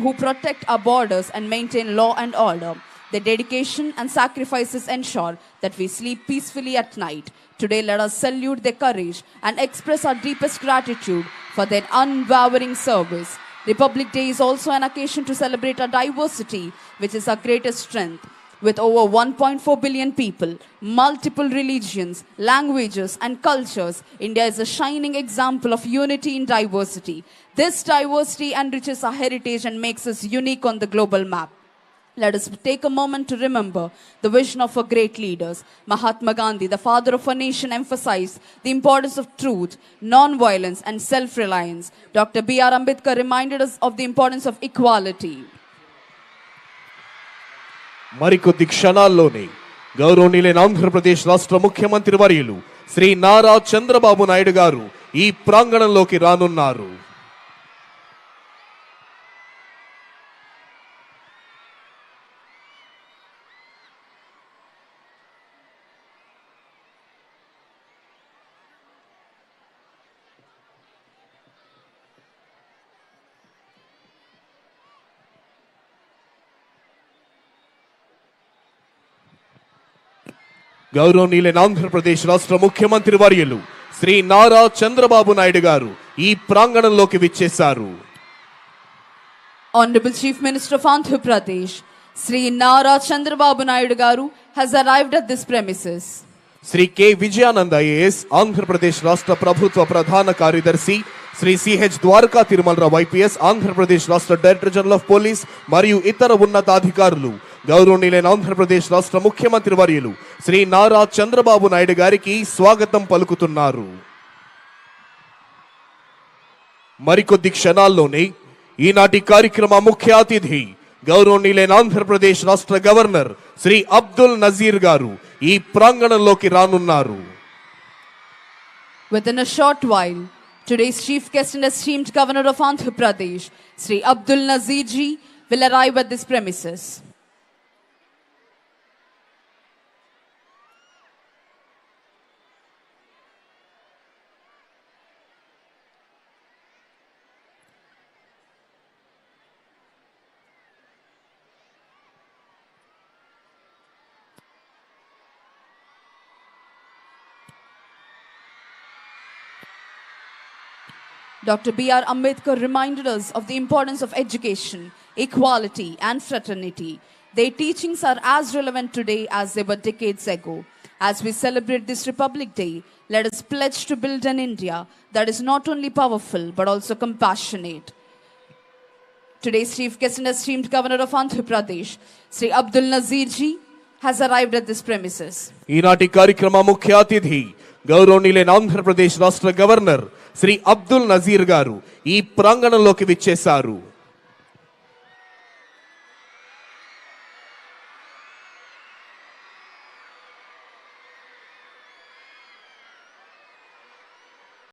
who protect our borders and maintain law and order. Their dedication and sacrifices ensure that we sleep peacefully at night. Today, let us salute their courage and express our deepest gratitude for their unwavering service. Republic Day is also an occasion to celebrate our diversity, which is our greatest strength. With over 1.4 billion people, multiple religions, languages, and cultures, India is a shining example of unity in diversity. This diversity enriches our heritage and makes us unique on the global map. Let us take a moment to remember the vision of our great leaders. Mahatma Gandhi, the father of our nation, emphasized the importance of truth, non-violence, and self-reliance. Dr. B.R. Ambedkar reminded us of the importance of equality. మరికొద్ది క్షణాల్లోనే గౌరవనీయులైన ఆంధ్రప్రదేశ్ రాష్ట్ర ముఖ్యమంత్రి వర్యులు శ్రీ నారా చంద్రబాబు నాయుడు గారు ఈ ప్రాంగణంలోకి రానున్నారు. గౌరవనీయులైన ఆంధ్రప్రదేశ్ రాష్ట్ర ముఖ్యమంత్రి వర్యులు శ్రీ నారా చంద్రబాబు నాయుడు గారు ఈ ప్రాంగణంలోకి విచ్చేశారు. Honorable Chief Minister of Andhra Pradesh, Sri Nara Chandrababu Naidu Garu has arrived at this premises. Shri K Vijayanand IAS Andhra Pradesh రాష్ట్ర ప్రభుత్వ ప్రధాన కార్యదర్శి, శ్రీ సిహెచ్ ద్వారకా తిరుమలరావు ఐపీఎస్ ఆంధ్రప్రదేశ్ రాష్ట్ర డైరెక్టర్ జనరల్ ఆఫ్ పోలీస్ మరియు ఇతర ఉన్నతాధికారులు గౌరవనీయులైన ఆంధ్రప్రదేశ్ రాష్ట్ర ముఖ్యమంత్రి వర్యులు శ్రీ నారా చంద్రబాబు నాయుడు గారికి స్వాగతం పలుకుతున్నారు. మరికొద్ది క్షణాల్లోనే ఈనాటి కార్యక్రమ ముఖ్య అతిథి గౌరవనీయులైన ఆంధ్రప్రదేశ్ రాష్ట్ర గవర్నర్ శ్రీ అబ్దుల్ నజీర్ గారు ఈ ప్రాంగణంలోకి రానున్నారు. Within a short while, today's chief guest and esteemed governor of Andhra Pradesh, Sri Abdul Nazir ji, will arrive at this premises. Dr. B.R. Ambedkar reminded us of the importance of education, equality, and fraternity. Their teachings are as relevant today as they were decades ago. As we celebrate this Republic Day, let us pledge to build an India that is not only powerful but also compassionate. Today's chief guest and esteemed governor of Andhra Pradesh, Sri Abdul Nazir ji, has arrived at this premises. ఈనాటి కార్యక్రమ ముఖ్య అతిథి గౌరవనీయులైన ఆంధ్రప్రదేశ్ రాష్ట్ర governor Shri Abdul Nazir గారు ఈ ప్రాంగణంలోకి విచ్చేశారు.